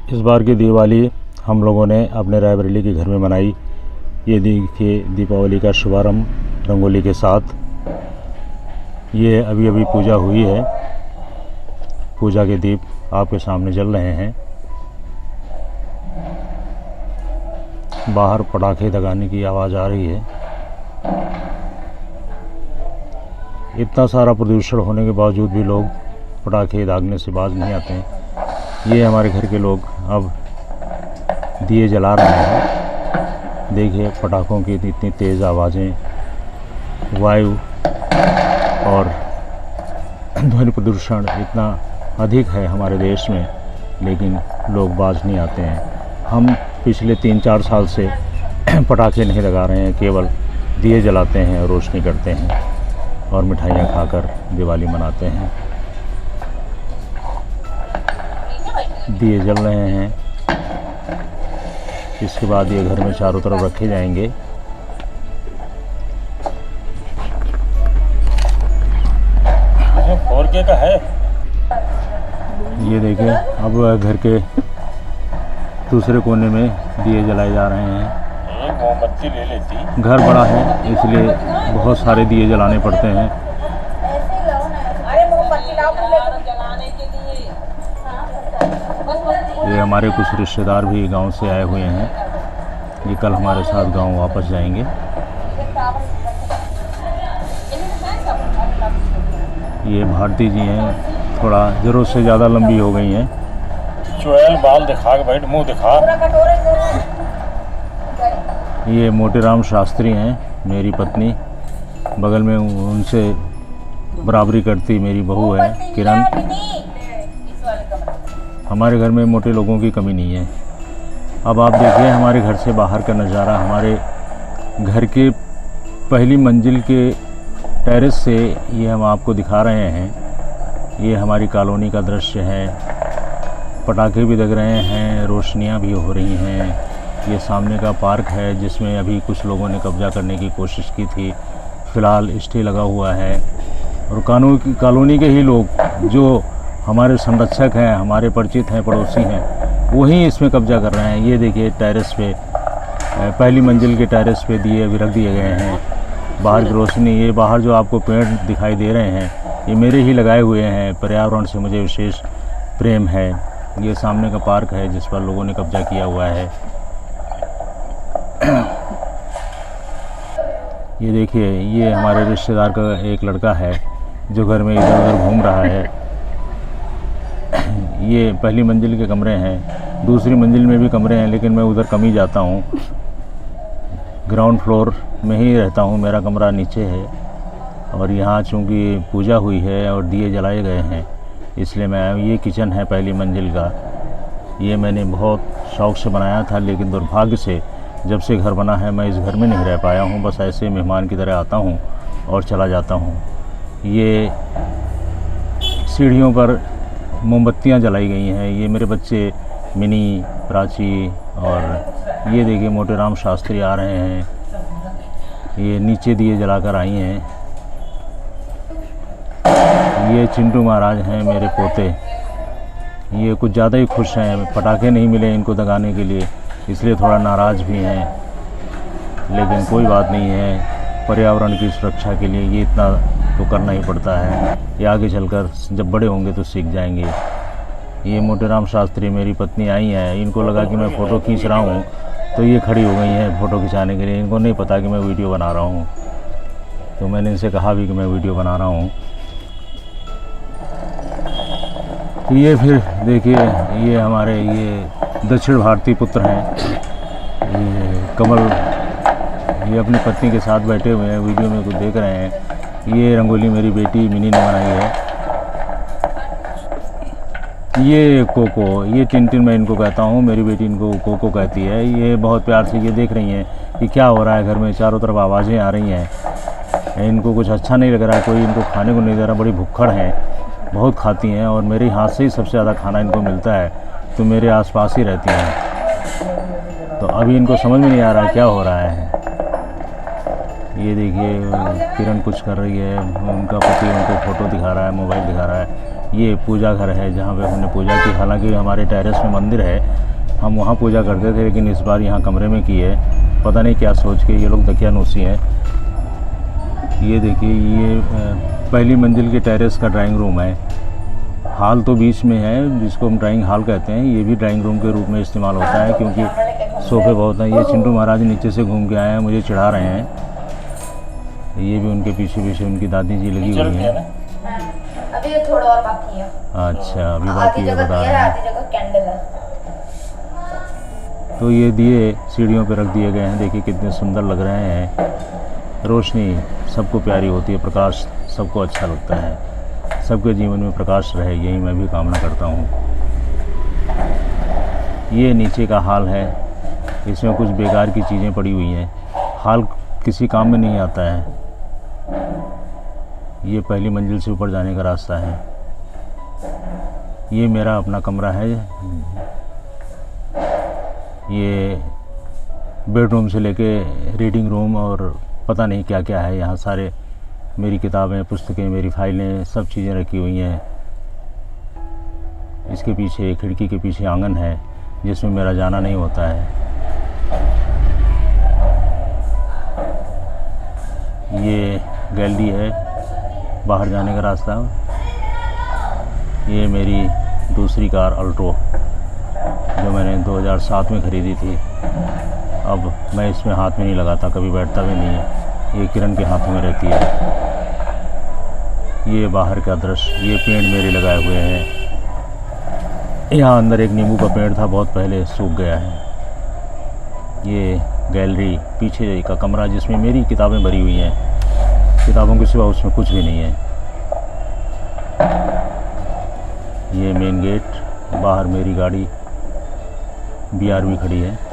इस बार की दिवाली हम लोगों ने अपने रायबरेली के घर में मनाई। ये देखिए दीपावली का शुभारंभ रंगोली के साथ। ये अभी अभी पूजा हुई है। पूजा के दीप आपके सामने जल रहे हैं। बाहर पटाखे दगाने की आवाज़ आ रही है। इतना सारा प्रदूषण होने के बावजूद भी लोग पटाखे दागने से बाज नहीं आते हैं। ये हमारे घर के लोग अब दिए जला रहे हैं। देखिए पटाखों की इतनी तेज़ आवाज़ें, वायु और ध्वनि प्रदूषण इतना अधिक है हमारे देश में, लेकिन लोग बाज नहीं आते हैं। हम पिछले 3-4 साल से पटाखे नहीं लगा रहे हैं, केवल दिए जलाते हैं, रोशनी करते हैं और मिठाइयाँ खाकर दिवाली मनाते हैं। दिए जल रहे हैं। इसके बाद ये घर में चारों तरफ रखे जाएंगे। फोरके का है। ये देखिए अब घर के दूसरे कोने में दिए जलाए जा रहे हैं। एक मोमबत्ती ले लेती। घर बड़ा है इसलिए बहुत सारे दिए जलाने पड़ते हैं। ये हमारे कुछ रिश्तेदार भी गांव से आए हुए हैं। ये कल हमारे साथ गांव वापस जाएंगे। ये भारती जी हैं, थोड़ा ज़रूरत से ज़्यादा लंबी हो गई हैं। चुड़ैल बाल दिखा के बैठ, मुँह दिखा। ये मोटेराम शास्त्री हैं, मेरी पत्नी। बगल में उनसे बराबरी करती मेरी बहू है किरण। हमारे घर में मोटे लोगों की कमी नहीं है। अब आप देखिए हमारे घर से बाहर का नज़ारा। हमारे घर के पहली मंजिल के टेरेस से ये हम आपको दिखा रहे हैं। ये हमारी कॉलोनी का दृश्य है। पटाखे भी लग रहे हैं, रोशनियां भी हो रही हैं। ये सामने का पार्क है जिसमें अभी कुछ लोगों ने कब्जा करने की कोशिश की थी। फ़िलहाल स्टे लगा हुआ है और कॉलोनी के ही लोग जो हमारे संरक्षक हैं, हमारे परिचित हैं, पड़ोसी हैं, वही इसमें कब्जा कर रहे हैं। ये देखिए टेरेस पे, पहली मंजिल के टेरेस पे दिए अभी रख दिए गए हैं। बाहर की रोशनी, ये बाहर जो आपको पेड़ दिखाई दे रहे हैं, ये मेरे ही लगाए हुए हैं। पर्यावरण से मुझे विशेष प्रेम है। ये सामने का पार्क है जिस पर लोगों ने कब्जा किया हुआ है। ये देखिए ये हमारे रिश्तेदार का एक लड़का है जो घर में इधर उधर घूम रहा है। ये पहली मंजिल के कमरे हैं, दूसरी मंजिल में भी कमरे हैं, लेकिन मैं उधर कम ही जाता हूँ। ग्राउंड फ्लोर में ही रहता हूँ, मेरा कमरा नीचे है। और यहाँ चूँकि पूजा हुई है और दिए जलाए गए हैं, इसलिए मैं, ये किचन है पहली मंजिल का। ये मैंने बहुत शौक़ से बनाया था, लेकिन दुर्भाग्य से जब से घर बना है मैं इस घर में नहीं रह पाया हूँ। बस ऐसे मेहमान की तरह आता हूँ और चला जाता हूँ। ये सीढ़ियों पर मोमबत्तियाँ जलाई गई हैं। ये मेरे बच्चे मिनी, प्राची और ये देखिए मोटेराम शास्त्री आ रहे हैं। ये नीचे दिए जलाकर आई हैं। ये चिंटू महाराज हैं मेरे पोते। ये कुछ ज़्यादा ही खुश हैं। पटाखे नहीं मिले इनको दगाने के लिए, इसलिए थोड़ा नाराज़ भी हैं, लेकिन कोई बात नहीं है। पर्यावरण की सुरक्षा के लिए ये इतना तो करना ही पड़ता है। ये आगे चलकर जब बड़े होंगे तो सीख जाएंगे। ये मोटेराम शास्त्री मेरी पत्नी आई हैं। इनको लगा कि मैं फ़ोटो खींच रहा हूँ तो ये खड़ी हो गई हैं फ़ोटो खिंचाने के लिए। इनको नहीं पता कि मैं वीडियो बना रहा हूँ, तो मैंने इनसे कहा भी कि मैं वीडियो बना रहा हूँ। तो ये फिर देखिए ये हमारे ये दक्षिण भारतीय पुत्र हैं। ये कमल, ये अपनी पत्नी के साथ बैठे हुए हैं, वीडियो में कुछ देख रहे हैं। ये रंगोली मेरी बेटी मिनी ने बनाई है। ये कोको, ये टिन मैं इनको कहता हूँ, मेरी बेटी इनको कोको कहती है। ये बहुत प्यार से ये देख रही हैं कि क्या हो रहा है घर में। चारों तरफ आवाज़ें आ रही हैं। इनको कुछ अच्छा नहीं लग रहा है, कोई इनको खाने को नहीं दे रहा। बड़ी भुक्खड़ हैं, बहुत खाती हैं और मेरे हाथ से ही सबसे ज़्यादा खाना इनको मिलता है, तो मेरे आसपास ही रहती हैं। तो अभी इनको समझ में नहीं आ रहा क्या हो रहा है। ये देखिए किरण कुछ कर रही है, उनका पति उनको फ़ोटो दिखा रहा है, मोबाइल दिखा रहा है। ये पूजा घर है जहाँ पे हमने पूजा की। हालांकि हमारे टेरेस में मंदिर है, हम वहाँ पूजा करते थे, लेकिन इस बार यहाँ कमरे में की है। पता नहीं क्या सोच के ये लोग दकियानूसी हैं। ये देखिए, ये पहली मंजिल के टेरेस का ड्राइंग रूम है। हॉल तो बीच में है, जिसको हम ड्राइंग हॉल कहते हैं। ये भी ड्राइंग रूम के रूप में इस्तेमाल होता है, क्योंकि सोफ़े बहुत हैं। ये चिंटू महाराज नीचे से घूम के आए हैं, मुझे चढ़ा रहे हैं। ये भी उनके पीछे पीछे उनकी दादी जी लगी हुई हैं। अभी ये थोड़ा और बाकी है। अच्छा, अभी आधी बाकी है, जगह बता दिया रहे है, हैं। आधी जगह कैंडल है। तो ये दिए सीढ़ियों पे रख दिए गए हैं। देखिए कितने सुंदर लग रहे हैं। रोशनी सबको प्यारी होती है, प्रकाश सबको अच्छा लगता है। सबके जीवन में प्रकाश रहे, यही मैं भी कामना करता हूँ। ये नीचे का हॉल है, इसमें कुछ बेकार की चीज़ें पड़ी हुई हैं। हॉल किसी काम में नहीं आता है। ये पहली मंजिल से ऊपर जाने का रास्ता है। ये मेरा अपना कमरा है। ये बेडरूम से लेके रीडिंग रूम और पता नहीं क्या क्या है। यहाँ सारे मेरी किताबें, पुस्तकें, मेरी फाइलें, सब चीज़ें रखी हुई हैं। इसके पीछे, खिड़की के पीछे आंगन है, जिसमें मेरा जाना नहीं होता है। ये गैलरी है, बाहर जाने का रास्ता। ये मेरी दूसरी कार अल्ट्रो, जो मैंने 2007 में ख़रीदी थी। अब मैं इसमें हाथ में नहीं लगाता, कभी बैठता भी नहीं है। ये किरण के हाथों में रहती है। ये बाहर का दृश्य, ये पेड़ मेरे लगाए हुए हैं। यहाँ अंदर एक नींबू का पेड़ था, बहुत पहले सूख गया है। ये गैलरी, पीछे का कमरा जिसमें मेरी किताबें भरी हुई हैं। किताबों के सिवा उसमें कुछ भी नहीं है। ये मेन गेट, बाहर मेरी गाड़ी BRV खड़ी है।